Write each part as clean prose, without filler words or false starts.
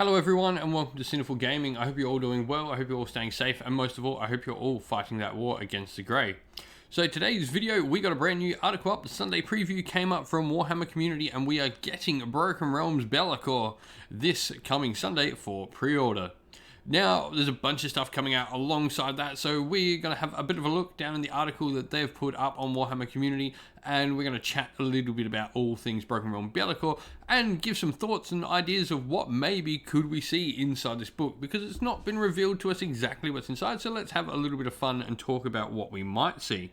Hello everyone and welcome to Cinderfall Gaming. I hope you're all doing well, I hope you're all staying safe, and most of all, I hope you're all fighting that war against the Grey. So today's video, we got a brand new article up. The Sunday preview came up from Warhammer Community and we are getting Broken Realms Be'lakor this coming Sunday for pre-order. Now, there's a bunch of stuff coming out alongside that, so we're going to have a bit of a look down in the article that they've put up on Warhammer Community, and we're going to chat a little bit about all things Broken Realm Be'lakor, and give some thoughts and ideas of what maybe could we see inside this book, because it's not been revealed to us exactly what's inside, so let's have a little bit of fun and talk about what we might see.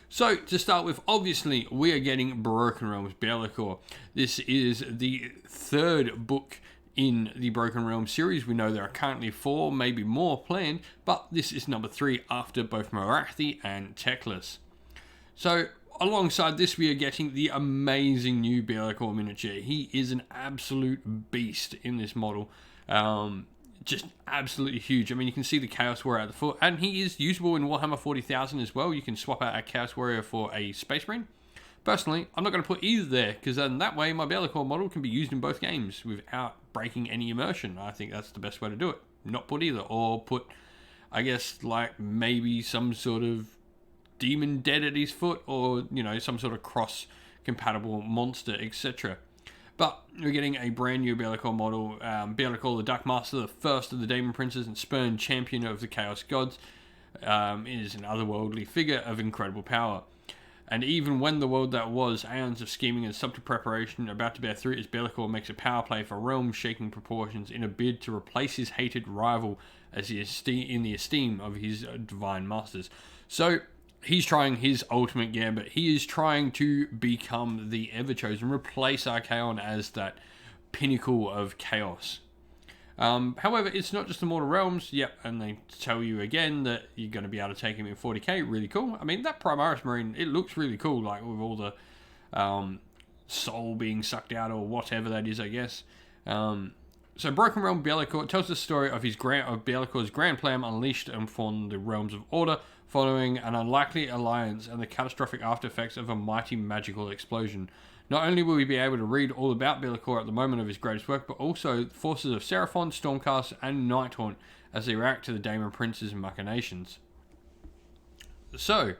So, to start with, obviously, we are getting Broken Realms Be'lakor. This is the third book in the Broken Realms series. We know there are currently 4, maybe more planned, but this is number 3 after both Morathi and Teclis. So, alongside this, we are getting the amazing new Be'lakor miniature. He is an absolute beast in this model. Just absolutely huge. I mean, you can see the Chaos Warrior at the foot, and he is usable in Warhammer 40,000 as well. You can swap out a Chaos Warrior for a Space Marine. Personally, I'm not going to put either there, because then that way my Be'lakor model can be used in both games without breaking any immersion. I think that's the best way to do it. Not put either, or put, I guess, like maybe some sort of demon dead at his foot, or, you know, some sort of cross-compatible monster, etc. But we're getting a brand new Be'lakor model, Be'lakor the Dark Master, the first of the Demon Princes and spurned champion of the Chaos Gods, is an otherworldly figure of incredible power. And even when the world that was, aeons of scheming and subtle preparation about to bear fruit, as Be'lakor makes a power play for realm-shaking proportions in a bid to replace his hated rival as in the esteem of his divine masters. So, he's trying his ultimate gambit. He is trying to become the Ever-Chosen, replace Archaon as that pinnacle of chaos. However, it's not just the Mortal Realms. Yep, and they tell you again that you're going to be able to take him in 40k. Really cool. I mean, that Primaris Marine, it looks really cool, like with all the soul being sucked out or whatever that is, I guess. So Broken Realm Be'lakor tells the story of Be'lakor's grand plan unleashed upon the realms of order, following an unlikely alliance and the catastrophic aftereffects of a mighty magical explosion. Not only will we be able to read all about Be'lakor at the moment of his greatest work, but also the forces of Seraphon, Stormcast, and Nighthaunt as they react to the Demon Prince's machinations. So,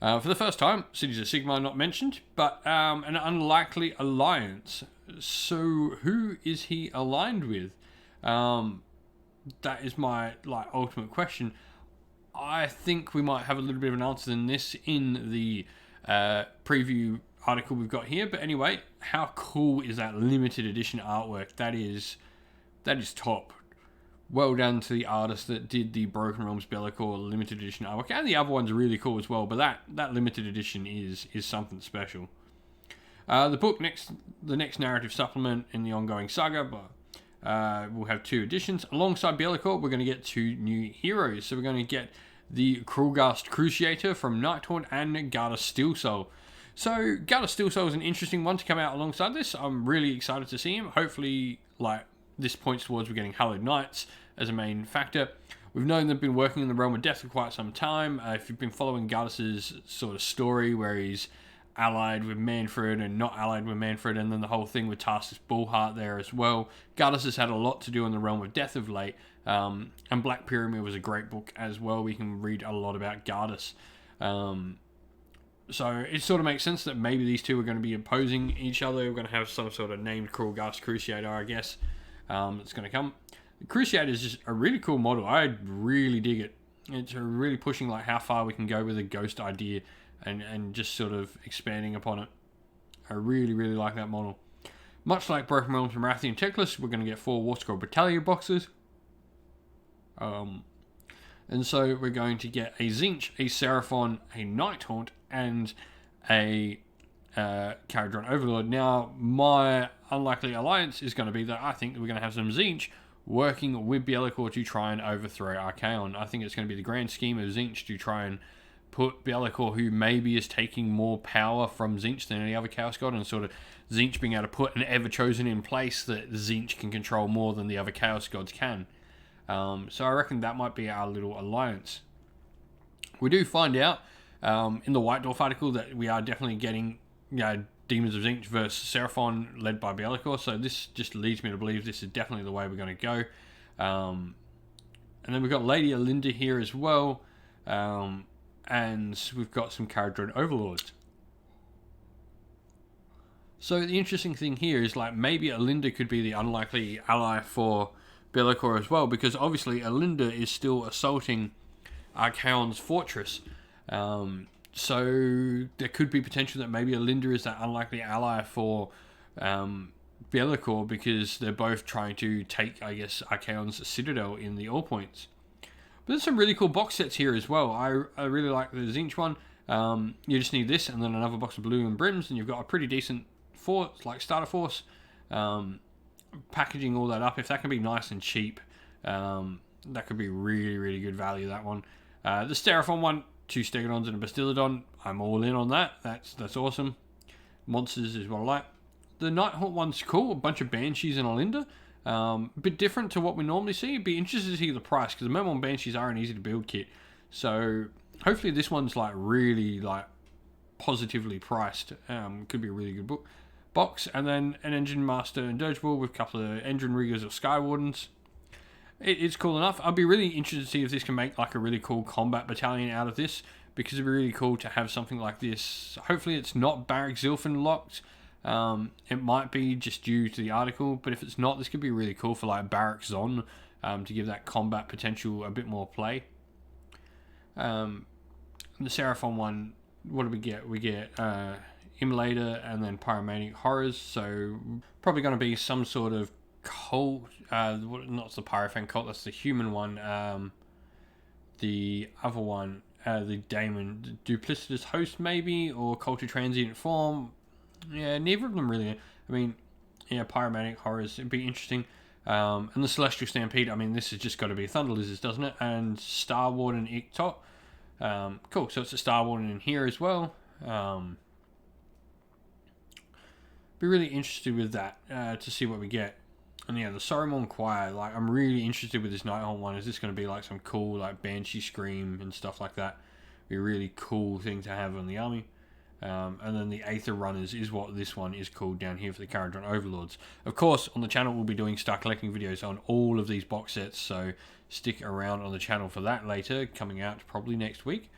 for the first time, Cities of Sigmar not mentioned, but an unlikely alliance. So, who is he aligned with? That is my ultimate question. I think we might have a little bit of an answer than this in the preview article we've got here, but anyway, how cool is that limited edition artwork? That is top. Well done to the artist that did the Broken Realms Be'lakor limited edition artwork, and the other ones are really cool as well, but that limited edition is something special. The next narrative supplement in the ongoing saga, but we'll have 2 editions. Alongside Be'lakor, we're going to get 2 new heroes. So we're going to get the Krulgast Cruciator from Nighthaunt and Garda Steelsoul. So, Garda Steelsoul is an interesting one to come out alongside this. I'm really excited to see him. Hopefully, this points towards we're getting Hallowed Knights as a main factor. We've known they've been working in the Realm of Death for quite some time. If you've been following Gardas's sort of story where he's allied with Manfred and not allied with Manfred, and then the whole thing with Tarsus Bullheart there as well. Gardus has had a lot to do in the Realm of Death of late, and Black Pyramid was a great book as well. We can read a lot about Gardus. So it sort of makes sense that maybe these two are going to be opposing each other. We're going to have some sort of named Krulgast Cruciator, I guess, that's going to come. The Cruciator is just a really cool model. I really dig it. It's really pushing how far we can go with a ghost idea and just sort of expanding upon it. I really, really like that model. Much like Broken Realms from Morathi and Teclis, we're going to get 4 War Scroll Battalion boxes. And so we're going to get a Tzeentch, a Seraphon, a Nighthaunt, and a Caradron Overlord. Now, my unlikely alliance is going to be that I think we're going to have some Tzeentch working with Be'lakor to try and overthrow Archaon. I think it's going to be the grand scheme of Tzeentch to try and put Be'lakor, who maybe is taking more power from Tzeentch than any other Chaos God, and sort of Tzeentch being able to put an Ever-Chosen in place that Tzeentch can control more than the other Chaos Gods can. So I reckon that might be our little alliance. We do find out in the White Dwarf article that we are definitely getting Demons of Zinch versus Seraphon led by Bellicor. So this just leads me to believe this is definitely the way we're going to go. And then we've got Lady Alinda here as well. And we've got some Caradron Overlords. So the interesting thing here is, like, maybe Alinda could be the unlikely ally for Bellicor as well, because obviously Alinda is still assaulting Archaon's fortress. So there could be potential that maybe Alinda is that unlikely ally for Bellicor, because they're both trying to take, I guess, Archaon's citadel in the All Points. But there's some really cool box sets here as well. I really like the Zinch one. You just need this and then another box of blue and brims, and you've got a pretty decent force, like starter force. Packaging all that up, if that can be nice and cheap, that could be really, really good value, that one. The Seraphon one, 2 Stegodons and a Bastiladon, I'm all in on that. That's awesome. Monsters is what I like. The Nighthawk one's cool, a bunch of Banshees and Alinda. A bit different to what we normally see. It'd be interesting to see the price, because the Mermon Banshees are an easy to build kit. So hopefully this one's like really like positively priced. Could be a really good box. And then an Engine Master and Dirgebull with a couple of Engine Riggers or Skywardens. It's cool enough. I'd be really interested to see if this can make like a really cool combat battalion out of this, because it'd be really cool to have something like this. Hopefully it's not Barrack Zilfin locked. It might be just due to the article, but if it's not, this could be really cool for like Barrack Zon, to give that combat potential a bit more play. The Seraphon one, what do we get? We get Immolator and then Pyromaniac Horrors, so probably going to be some sort of cult, not the Pyrophane cult, that's the human one. The other one, the Daemon Duplicitous Host maybe, or Culture Transient Form. Yeah, neither of them really. I mean, yeah, Pyromaniac Horrors, it'd be interesting. And the Celestial Stampede, I mean, this has just got to be Thunder Lizards, doesn't it? And Star Warden Iktot. Cool, so it's a Star Warden in here as well. Be really interested with that, to see what we get. And yeah, the Saruman Choir, like, I'm really interested with this Nighthawk one. Is this going to be like some cool, like, Banshee Scream and stuff like that? Be a really cool thing to have on the army. And then the Aether Runners is what this one is called down here for the Caradron Overlords. Of course, on the channel we'll be doing start collecting videos on all of these box sets, so stick around on the channel for that later, coming out probably next week.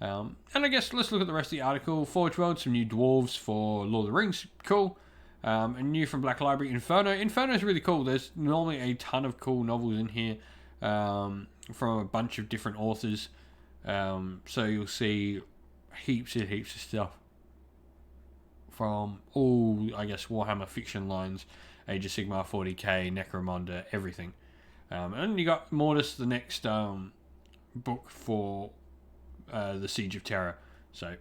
And I guess let's look at the rest of the article. Forge World, some new dwarves for Lord of the Rings, cool. And new from Black Library, Inferno. Inferno is really cool. There's normally a ton of cool novels in here, from a bunch of different authors. So you'll see heaps of stuff from all, I guess, Warhammer fiction lines, Age of Sigmar, 40k, Necromunda, everything. And then you got Mortis, the next book for the Siege of Terror. So,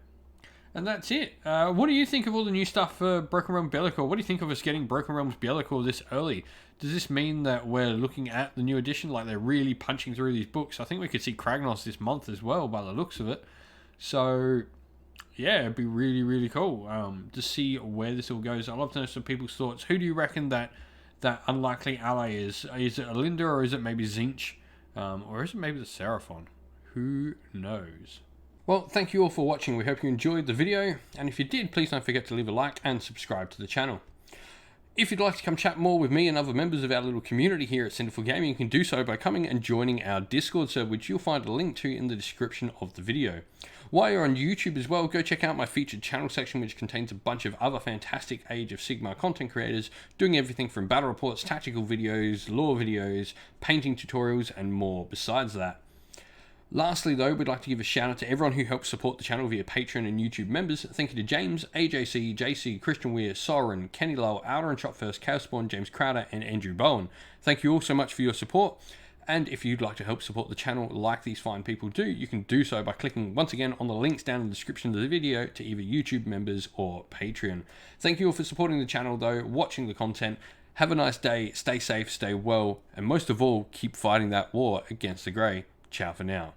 and that's it. What do you think of all the new stuff for Broken Realm Bellicor? What do you think of us getting Broken Realms Bellicor this early? Does this mean that we're looking at the new edition, like they're really punching through these books? I think we could see Kragnos this month as well, by the looks of it. So yeah, it'd be really, really cool to see where this all goes. I'd love to know some people's thoughts. Who do you reckon that unlikely ally is? Is it Alinda, or is it maybe Zinch? Or is it maybe the Seraphon? Who knows? Well, thank you all for watching. We hope you enjoyed the video. And if you did, please don't forget to leave a like and subscribe to the channel. If you'd like to come chat more with me and other members of our little community here at Cinderfall Gaming, you can do so by coming and joining our Discord server, which you'll find a link to in the description of the video. While you're on YouTube as well, go check out my featured channel section, which contains a bunch of other fantastic Age of Sigmar content creators doing everything from battle reports, tactical videos, lore videos, painting tutorials, and more besides that. Lastly though, we'd like to give a shout out to everyone who helps support the channel via Patreon and YouTube members. Thank you to James, AJC, JC, Christian Weir, Soren, Kenny Lowell, Outer and Shot First, Cowspawn, James Crowder, and Andrew Bowen. Thank you all so much for your support. And if you'd like to help support the channel like these fine people do, you can do so by clicking once again on the links down in the description of the video to either YouTube members or Patreon. Thank you all for supporting the channel though, watching the content. Have a nice day, stay safe, stay well, and most of all, keep fighting that war against the Grey. Ciao for now.